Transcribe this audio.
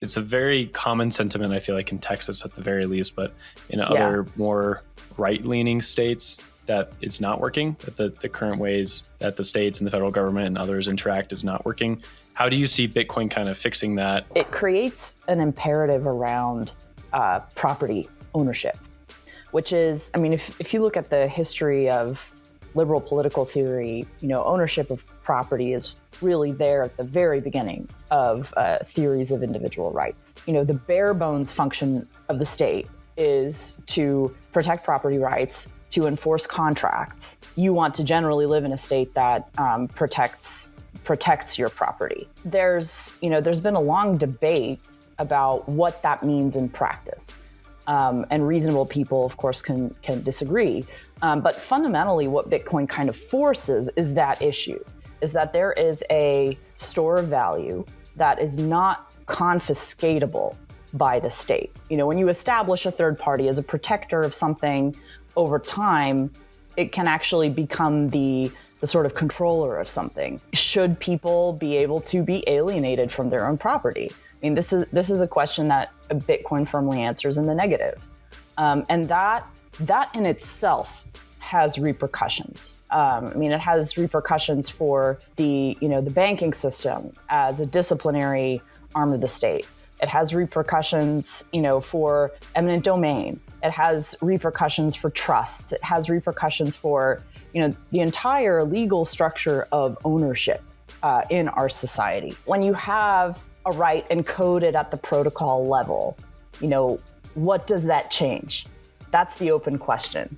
It's a very common sentiment, I feel like, in Texas at the very least, but in Yeah. other more right-leaning states, that it's not working, that the current ways that the states and the federal government and others interact is not working. How do you see Bitcoin kind of fixing that? It creates an imperative around property ownership, which is, I mean, if you look at the history of liberal political theory, ownership of property is really there at the very beginning of theories of individual rights. The bare bones function of the state is to protect property rights, to enforce contracts. You want to generally live in a state that protects your property. There's been a long debate about what that means in practice. And reasonable people, of course, can disagree. But fundamentally, what Bitcoin kind of forces is that issue, is that there is a store of value that is not confiscatable by the state. When you establish a third party as a protector of something over time, it can actually become the sort of controller of something. Should people be able to be alienated from their own property? I mean, this is a question that Bitcoin firmly answers in the negative. And that in itself has repercussions. It has repercussions for the banking system as a disciplinary arm of the state. It has repercussions, for eminent domain. It has repercussions for trusts. It has repercussions for, the entire legal structure of ownership in our society. When you have a right encoded at the protocol level, what does that change? That's the open question.